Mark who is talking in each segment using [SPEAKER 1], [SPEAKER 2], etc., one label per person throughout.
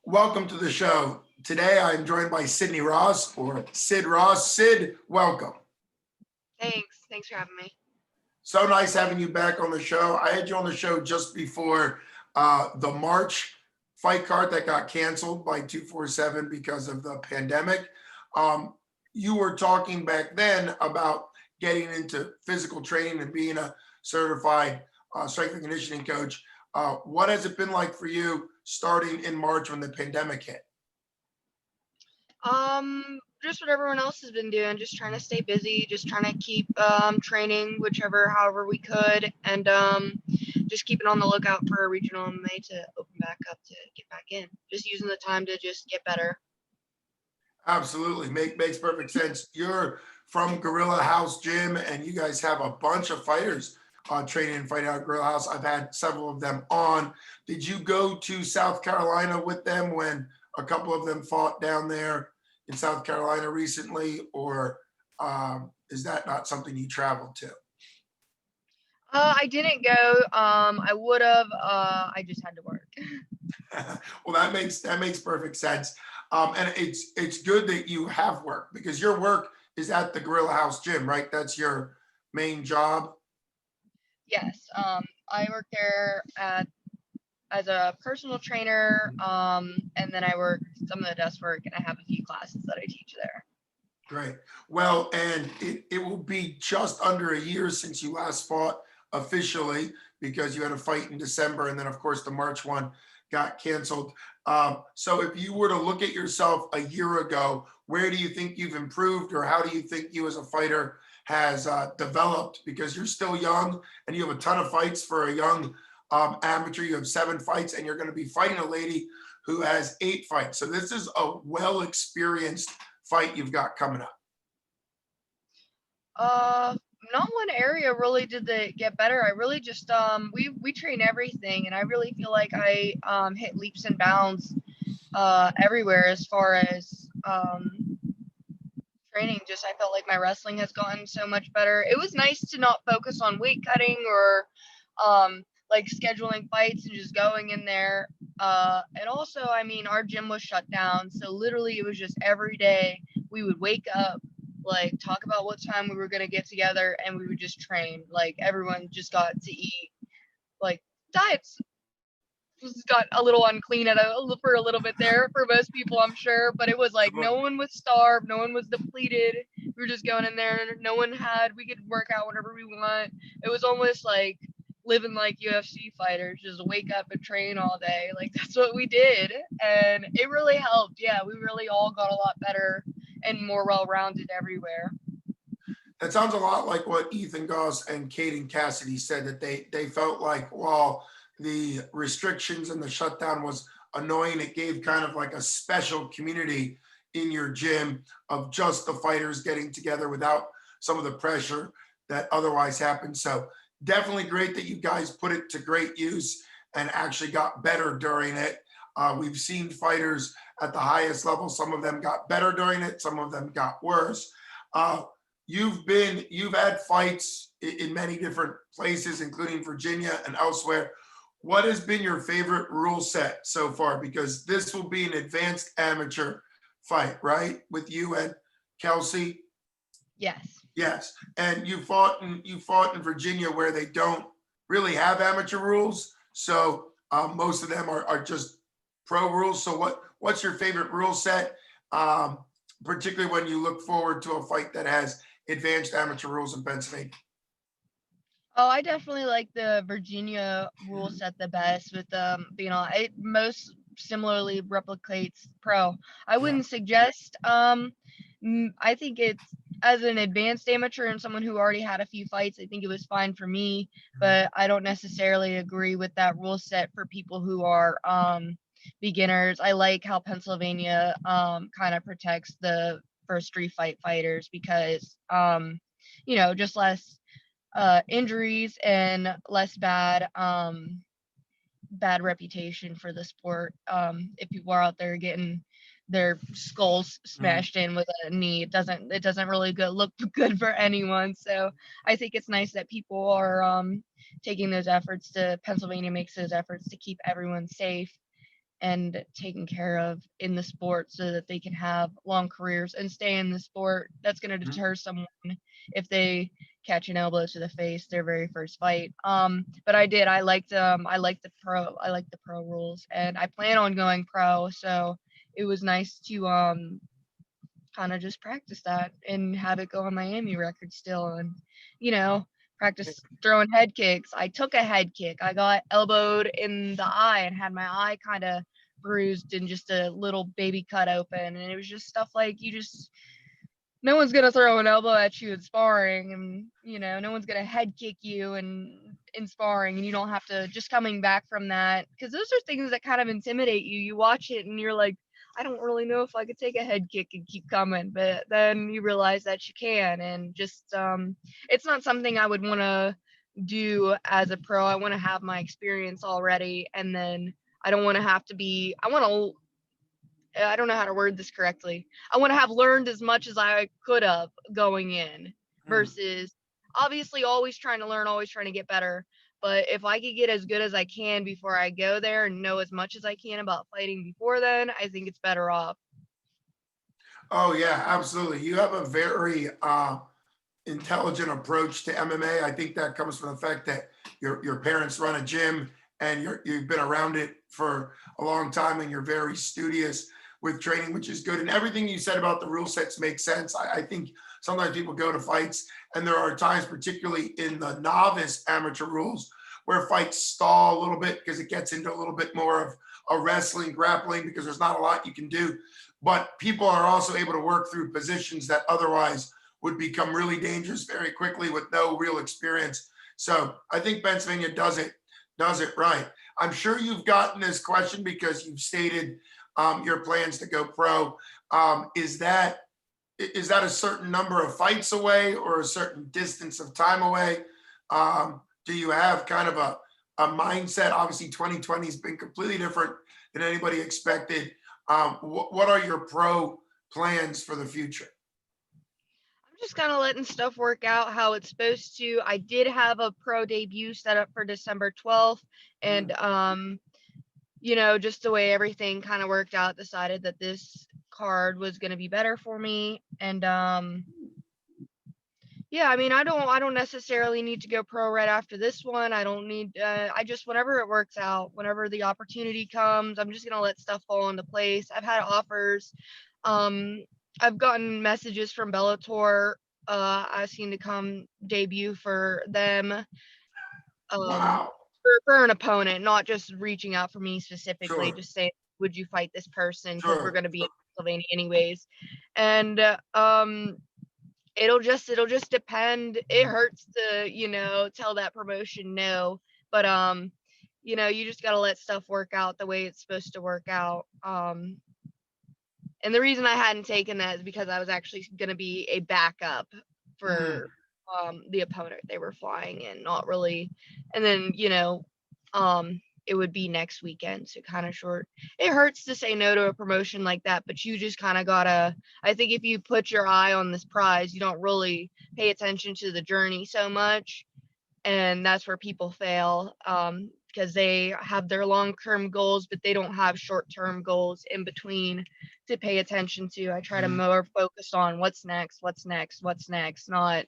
[SPEAKER 1] Welcome to the show. Today I'm joined by Sydney Ross or Sid Ross. Sid, welcome.
[SPEAKER 2] Thanks for having me.
[SPEAKER 1] So nice having you back on the show. I had you on the show just before the March fight card that got canceled by 247 because of the pandemic. Um, you were talking back then about getting into physical training and being a certified strength and conditioning coach. What has it been like for you starting in March when the pandemic hit?
[SPEAKER 2] Just what everyone else has been doing, just trying to stay busy, just trying to keep training however we could, and just keeping on the lookout for a regional MMA to open back up to get back in. Just using the time to just get better.
[SPEAKER 1] Absolutely, makes perfect sense. You're from Gorilla House Gym, and you guys have a bunch of fighters training and fighting out at Gorilla House. I've had several of them on. Did you go to South Carolina with them when a couple of them fought down there in South Carolina recently, or is that not something you traveled to?
[SPEAKER 2] I didn't go. I would have. I just had to work.
[SPEAKER 1] Well, that makes perfect sense. And it's good that you have work because your work is at the Gorilla House Gym, right? That's your main job.
[SPEAKER 2] Yes. I work there as a personal trainer. And then I work some of the desk work, and I have a few classes that I teach there.
[SPEAKER 1] Great. Well, and it will be just under a year since you last fought officially because you had a fight in December, and then of course the March one got canceled. So if you were to look at yourself a year ago, where do you think you've improved, or how do you think you as a fighter has developed? Because you're still young and you have a ton of fights for a young amateur. You have 7 fights, and you're going to be fighting a lady who has 8 fights. So this is a well experienced fight you've got coming up.
[SPEAKER 2] Uh, Not one area really did they get better. I really just we train everything, and I really feel like I hit leaps and bounds everywhere as far as training. Just I felt like my wrestling has gotten so much better. It was nice to not focus on weight cutting or like scheduling fights and just going in there. And also, I mean, our gym was shut down, so literally it was just every day we would wake up, like talk about what time we were gonna get together, and we would just train. Like everyone just got to eat. Like diets just got a little unclean for a little bit there for most people, I'm sure. But it was like no one was starved, no one was depleted. We were just going in there. No one had. We could work out whenever we want. It was almost like living like UFC fighters, just wake up and train all day. Like that's what we did, and it really helped. Yeah, we really all got a lot better and more well-rounded everywhere.
[SPEAKER 1] That sounds a lot like what Ethan Goss and Caden Cassidy said, that they felt like while the restrictions and the shutdown was annoying, it gave kind of like a special community in your gym of just the fighters getting together without some of the pressure that otherwise happens. So definitely great that you guys put it to great use and actually got better during it. We've seen fighters at the highest level. Some of them got better during it. Some of them got worse. Uh, you've had fights in many different places, including Virginia and elsewhere. What has been your favorite rule set so far? Because this will be an advanced amateur fight, right? With you and Kelsey.
[SPEAKER 2] Yes.
[SPEAKER 1] Yes. And you fought in Virginia where they don't really have amateur rules. So most of them are just pro rules. So what's your favorite rule set? Um, Particularly when you look forward to a fight that has advanced amateur rules in Pennsylvania.
[SPEAKER 2] Oh, I definitely like the Virginia rule set the best with being on it most similarly replicates pro. I
[SPEAKER 1] Yeah.
[SPEAKER 2] wouldn't suggest I think it's as an advanced amateur and someone who already had a few fights, I think it was fine for me, but I don't necessarily agree with that rule set for people who are beginners. I like how Pennsylvania kind of protects the first 3 fight fighters because just less injuries and less bad reputation for the sport. If people are out there getting their skulls
[SPEAKER 1] Mhm.
[SPEAKER 2] smashed in with a knee, it doesn't really look good for anyone. So I think it's nice that people are taking those efforts to Pennsylvania makes those efforts to keep everyone safe. and taken care of in the sport so that they can have long careers and stay in the sport. That's going to
[SPEAKER 1] Mhm.
[SPEAKER 2] deter someone if they catch an elbow to the face their very first fight. But I liked the pro rules, and I plan on going pro. So it was nice to kind of just practice that and have it go on my AMU record still, and you know practice throwing head kicks. I took a head kick. I got elbowed in the eye and had my eye kind of bruised and just a little baby cut open, and it was just stuff like you just no one's gonna throw an elbow at you in sparring, and no one's gonna head kick you and in sparring, and you don't have to just coming back from that, because those are things that kind of intimidate you. You watch it and you're like, I don't really know if I could take a head kick and keep coming, but then you realize that you can, and just it's not something I would want to do as a pro. I want to have my experience already, and then I don't want to have to be. I don't know how to word this correctly. I want to have learned as much as I could have going in
[SPEAKER 1] Mm.
[SPEAKER 2] versus obviously always trying to learn, always trying to get better. But if I could get as good as I can before I go there and know as much as I can about fighting before then, I think it's better off.
[SPEAKER 1] Oh yeah, absolutely. You have a very intelligent approach to MMA. I think that comes from the fact that your parents run a gym and you've been around it for a long time and you're very studious with training, which is good. And everything you said about the rule sets makes sense. I think sometimes people go to fights and there are times, particularly in the novice amateur rules, where fights stall a little bit because it gets into a little bit more of a wrestling, grappling, because there's not a lot you can do. But people are also able to work through positions that otherwise would become really dangerous very quickly with no real experience. So I think Pennsylvania does it right. I'm sure you've gotten this question because you've stated your plans to go pro. Is that a certain number of fights away or a certain distance of time away? Do you have kind of a mindset? Obviously, 2020 has been completely different than anybody expected. What are your pro plans for the future?
[SPEAKER 2] I'm just kind of letting stuff work out how it's supposed to. I did have a pro debut set up for December 12th, and
[SPEAKER 1] Mm.
[SPEAKER 2] just the way everything kind of worked out, decided that this card was going to be better for me. And yeah, I mean, I don't necessarily need to go pro right after this one. I don't need I just whenever it works out, whenever the opportunity comes, I'm just going to let stuff fall into place. I've had offers. Um I've gotten messages from Bellator asking to come debut for them, um
[SPEAKER 1] Wow.
[SPEAKER 2] for an opponent, not just reaching out for me specifically,
[SPEAKER 1] Sure.
[SPEAKER 2] just saying, would you fight this person, because we're
[SPEAKER 1] Sure.
[SPEAKER 2] going to be in Pennsylvania anyways. And it'll just depend. It hurts to tell that promotion no, but you just got to let stuff work out the way it's supposed to work out. And the reason I hadn't taken that is because I was actually going to be a backup
[SPEAKER 1] Mm.
[SPEAKER 2] for the opponent they were flying in, not really. And then it would be next weekend, so kind of short. It hurts to say no to a promotion like that, but you just kind of gotta. I think if you put your eye on this prize, you don't really pay attention to the journey so much, and that's where people fail, because they have their long-term goals, but they don't have short-term goals in between to pay attention to. I try to
[SPEAKER 1] Mm.
[SPEAKER 2] more focus on what's next, what's next, what's next, not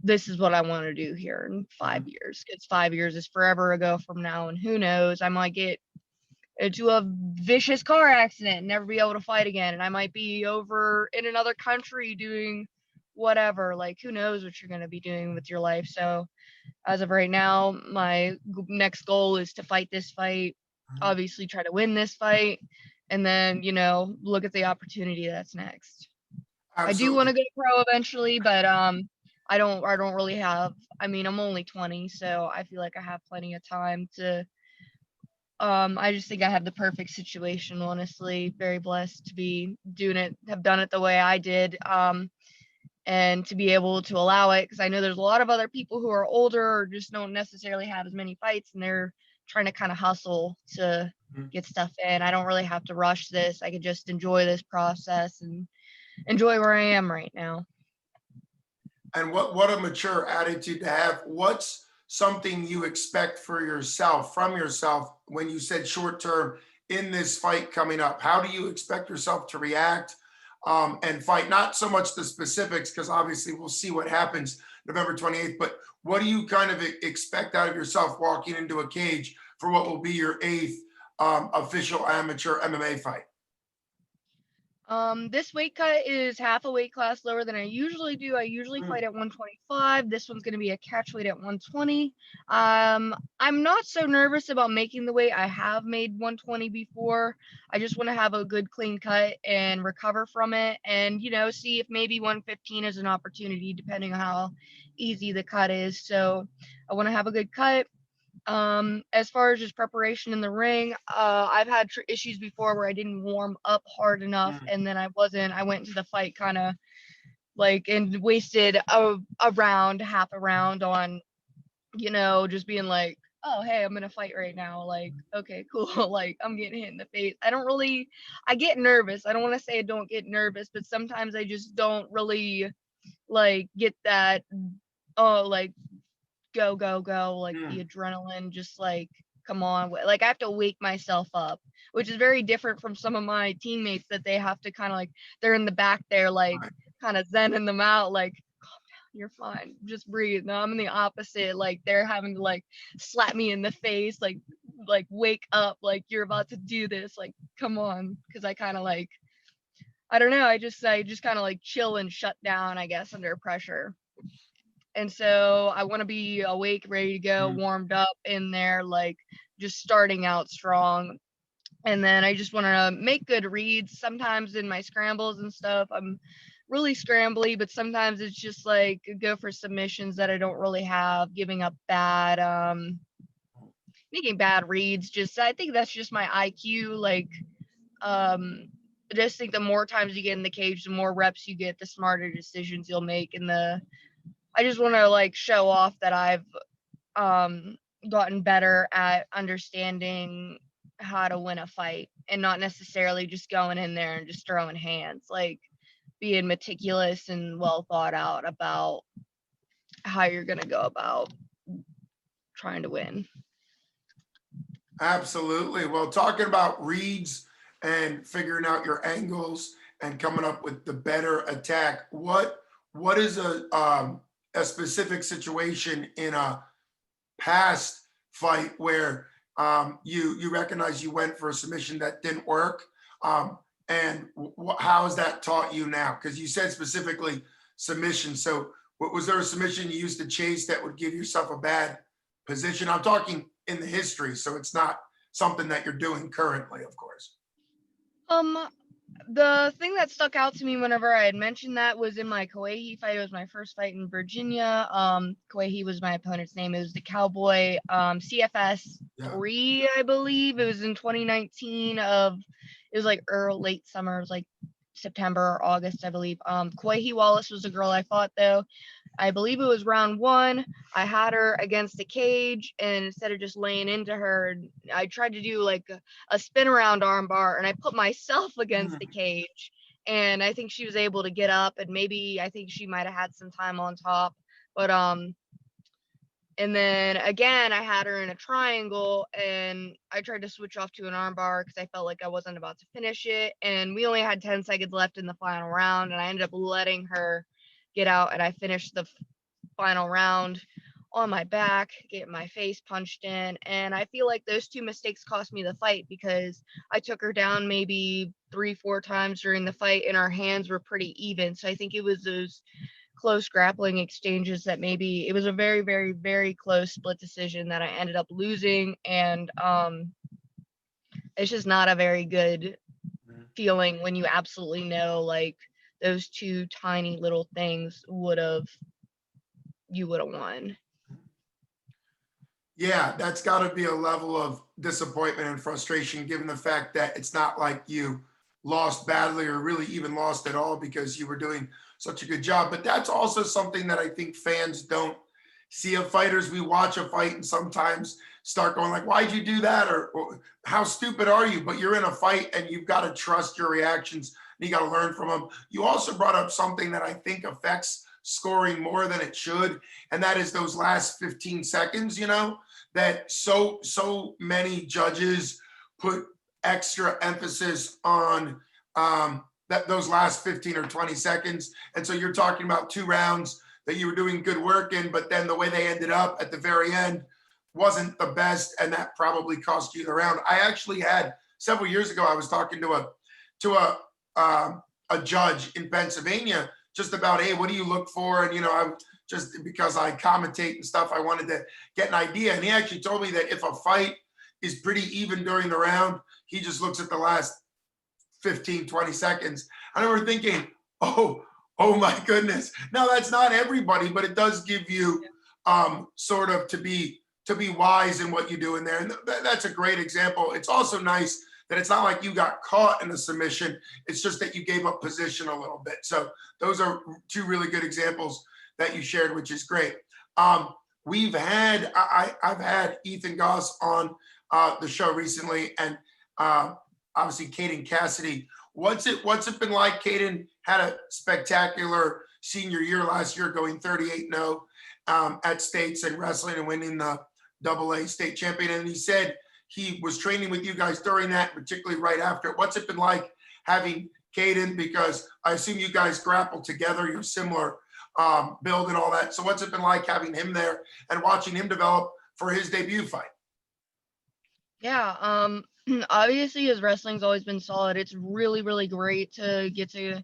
[SPEAKER 2] this is what I want to do here in
[SPEAKER 1] Mm.
[SPEAKER 2] 5 years. Because 5 years is forever ago from now, and who knows? I might get into a vicious car accident and never be able to fight again, and I might be over in another country doing whatever. Like, who knows what you're going to be doing with your life? So as of right now, my next goal is to fight this fight,
[SPEAKER 1] Mm.
[SPEAKER 2] obviously try to win this fight, and then, look at the opportunity that's next. I do want
[SPEAKER 1] Absolutely.
[SPEAKER 2] to go pro eventually, but I don't really have. I mean, I'm only 20, so I feel like I have plenty of time to. I just think I have the perfect situation, honestly. Very blessed to be doing it, have done it the way I did. And to be able to allow it, because I know there's a lot of other people who are older or just don't necessarily have as many fights, and they're trying to kind of hustle to
[SPEAKER 1] Mm.
[SPEAKER 2] get stuff in. I don't really have to rush this. I could just enjoy this process and enjoy where I am right now.
[SPEAKER 1] And what a mature attitude to have. What's something you expect for yourself from yourself when you said short term in this fight coming up? How do you expect yourself to react and fight? Not so much the specifics, because obviously we'll see what happens November 28th, but what do you kind of expect out of yourself walking into a cage for what will be your eighth official amateur MMA fight?
[SPEAKER 2] This weight cut is half a weight class lower than I usually do. I usually
[SPEAKER 1] Mm,
[SPEAKER 2] fight at 125. This one's gonna be a catch weight at 120. I'm not so nervous about making the weight. I have made 120 before. I just want to have a good clean cut and recover from it, and see if maybe 115 is an opportunity, depending on how easy the cut is. So I want to have a good cut. As far as just preparation in the ring, I've had issues before where I didn't warm up hard enough,
[SPEAKER 1] mm.
[SPEAKER 2] and then I went into the fight kind of like and wasted a round, half a round on, just being like, oh, hey, I'm gonna fight right now. Like, okay, cool. Like, I'm getting hit in the face. I get nervous. I don't want to say I don't get nervous, but sometimes I just don't really like get that, oh, like, go, go, go, like
[SPEAKER 1] Mm,
[SPEAKER 2] the adrenaline, just like, come on. Like, I have to wake myself up, which is very different from some of my teammates that they have to kind of like, they're in the back there, like,
[SPEAKER 1] right.
[SPEAKER 2] kind of zenning them out, like, calm down, you're fine, just breathe. No, I'm in the opposite. Like, they're having to like slap me in the face, like wake up, like you're about to do this, like, come on. Because I kind of like, I don't know, I just kind of like chill and shut down, I guess, under pressure. And so I want to be awake, ready to go,
[SPEAKER 1] Mm.
[SPEAKER 2] warmed up in there, like just starting out strong. And then I just want to make good reads. Sometimes in my scrambles and stuff, I'm really scrambly, but sometimes it's just like go for submissions that I don't really have, giving up bad, making bad reads. Just, I think that's just my IQ. Like, I just think the more times you get in the cage, the more reps you get, the smarter decisions you'll make. And I just want to like show off that I've um gotten better at understanding how to win a fight and not necessarily just going in there and just throwing hands, like being meticulous and well thought out about how you're going to go about trying to win.
[SPEAKER 1] Absolutely. Well, talking about reads and figuring out your angles and coming up with the better attack, what is a specific situation in a past fight where you recognize you went for a submission that didn't work, and how has that taught you now? Because you said specifically submission. So was there a submission you used to chase that would give yourself a bad position? I'm talking in the history, so it's not something that you're doing currently, of course.
[SPEAKER 2] Um, the thing that stuck out to me whenever I had mentioned that was in my Kauai fight. It was my first fight in Virginia. Kauai was my opponent's name. It was the Cowboy, CFS
[SPEAKER 1] Yeah.
[SPEAKER 2] 3, I believe. It was in 2019 it was like early, late summer. It was like September or August, I believe. Kauai Wallace was the girl I fought though. I believe it was round 1. I had her against the cage, and instead of just laying into her, I tried to do like a spin around armbar, and I put myself against the
[SPEAKER 1] Mm.
[SPEAKER 2] cage. And I think she was able to get up, and maybe I think she might have had some time on top. But and then again, I had her in a triangle, and I tried to switch off to an armbar because I felt like I wasn't about to finish it. And we only had 10 seconds left in the final round, and I ended up letting her get out, and I finished the final round on my back, getting my face punched in. And I feel like those two mistakes cost me the fight because I took her down maybe 3, 4 times during the fight, and our hands were pretty even. So I think it was those close grappling exchanges that maybe it was a very, very, very close split decision that I ended up losing. And it's just not a very good feeling when you absolutely know like those two tiny little things you would have won.
[SPEAKER 1] Yeah, that's got to be a level of disappointment and frustration, given the fact that it's not like you lost badly or really even lost at all because you were doing such a good job. But that's also something that I think fans don't see of fighters. We watch a fight and sometimes start going like, "Why'd you do that?" or "How stupid are you?" But you're in a fight and you've got to trust your reactions and you got to learn from them. You also brought up something that I think affects scoring more than it should, and that is those last 15 seconds. That so many judges put extra emphasis on those last 15 or 20 seconds. And so you're talking about 2 rounds that you were doing good work in, but then the way they ended up at the very end wasn't the best, and that probably cost you the round. I actually had several years ago, I was talking to a judge in Pennsylvania just about, hey, what do you look for? And I just because I commentate and stuff, I wanted to get an idea. And he actually told me that if a fight is pretty even during the round, he just looks at the last 15, 20 seconds. I remember thinking, oh my goodness. Now that's not everybody, but it does give you sort of to be wise in what you do in there. And that's a great example. It's also nice that it's not like you got caught in a submission. It's just that you gave up position a little bit. So those are 2 really good examples that you shared, which is great. I've had Ethan Goss on the show recently, and obviously Caden Cassidy. What's it been like? Caden had a spectacular senior year last year, going 38-0 at states and wrestling and winning the AA state champion. And he said he was training with you guys during that, particularly right after. What's it been like having Caden? Because I assume you guys grapple together, you're similar build and all that. So what's it been like having him there and watching him develop for his debut fight?
[SPEAKER 2] Yeah, obviously his wrestling's always been solid. It's really, really great to get to,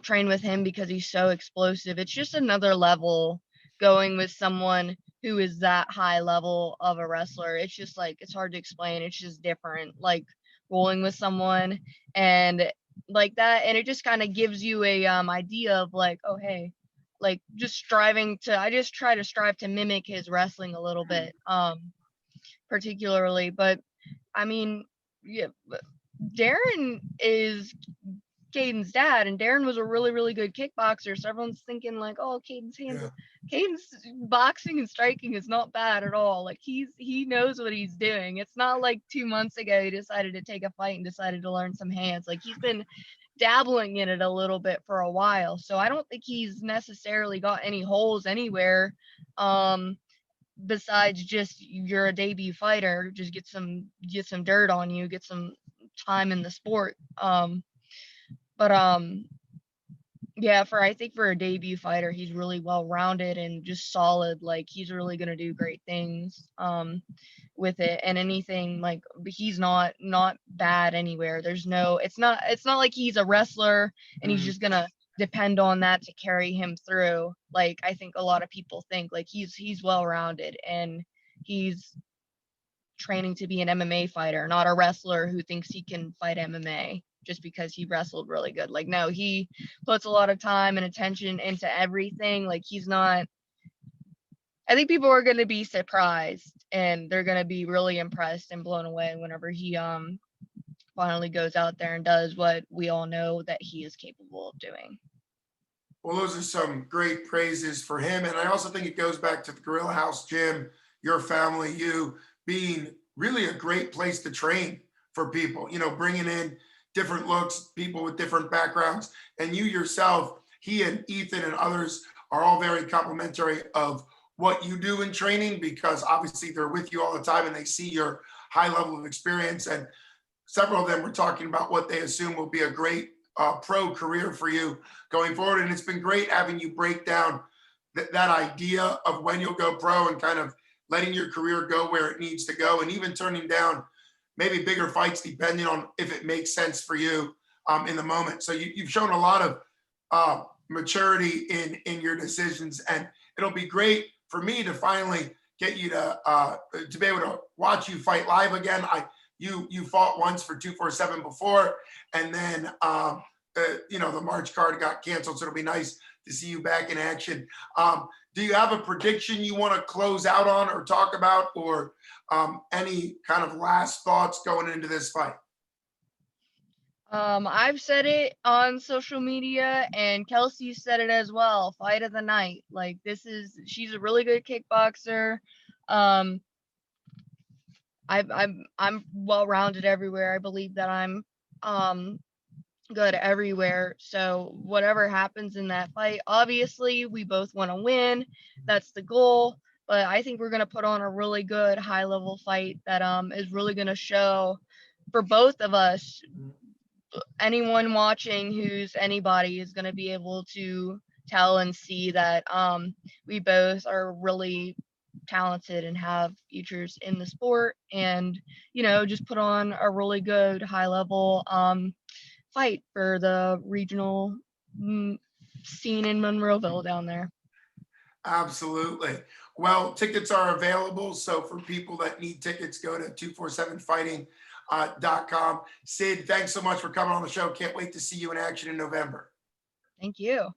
[SPEAKER 2] train with him because he's so explosive. It's just another level going with someone who is that high level of a wrestler. It's just like, it's hard to explain. It's just different, like rolling with someone and like that. And it just kind of gives you a idea of like, oh, hey, like I just try to strive to mimic his wrestling a little bit, particularly. But I mean, yeah, Darren is Caden's dad, and Darren was a really, really good kickboxer. So everyone's thinking like, oh, Caden's boxing and striking is not bad at all. Like he knows what he's doing. It's not like 2 months ago he decided to take a fight and decided to learn some hands. Like he's been dabbling in it a little bit for a while. So I don't think he's necessarily got any holes anywhere. Besides just you're a debut fighter, just get some dirt on you, get some time in the sport. But yeah, I think for a debut fighter, he's really well rounded and just solid. Like he's really gonna do great things with it. And anything like he's not bad anywhere. It's not like he's a wrestler and he's just gonna depend on that to carry him through. Like I think a lot of people think like he's well rounded and he's training to be an MMA fighter, not a wrestler who thinks he can fight MMA just because he wrestled really good. Like, no, he puts a lot of time and attention into everything. Like I think people are going to be surprised and they're going to be really impressed and blown away whenever he finally goes out there and does what we all know that he is capable of doing.
[SPEAKER 1] Well, those are some great praises for him. And I also think it goes back to the Gorilla House Gym, your family, you being really a great place to train for people, bringing in different looks, people with different backgrounds. And you yourself, he and Ethan and others are all very complimentary of what you do in training because obviously they're with you all the time and they see your high level of experience. And several of them were talking about what they assume will be a great pro career for you going forward. And it's been great having you break down that idea of when you'll go pro and kind of letting your career go where it needs to go and even turning down maybe bigger fights depending on if it makes sense for you in the moment. So you've shown a lot of maturity in your decisions, and it'll be great for me to finally get you to be able to watch you fight live again. You fought once for 247 before, and then the March card got canceled, so it'll be nice to see you back in action. Do you have a prediction you want to close out on or talk about, or any kind of last thoughts going into this fight?
[SPEAKER 2] I've said it on social media and Kelsey said it as well. Fight of the night. Like she's a really good kickboxer. I'm well-rounded everywhere. I believe that I'm good everywhere. So whatever happens in that fight, obviously we both want to win. That's the goal. but I think we're gonna put on a really good high level fight that is really gonna show for both of us. Anyone watching who's anybody is gonna be able to tell and see that we both are really talented and have futures in the sport, and just put on a really good high level fight for the regional scene in Monroeville down there.
[SPEAKER 1] Absolutely. Well, tickets are available. So for people that need tickets, go to 247fighting.com. Sid, thanks so much for coming on the show. Can't wait to see you in action in November.
[SPEAKER 2] Thank you.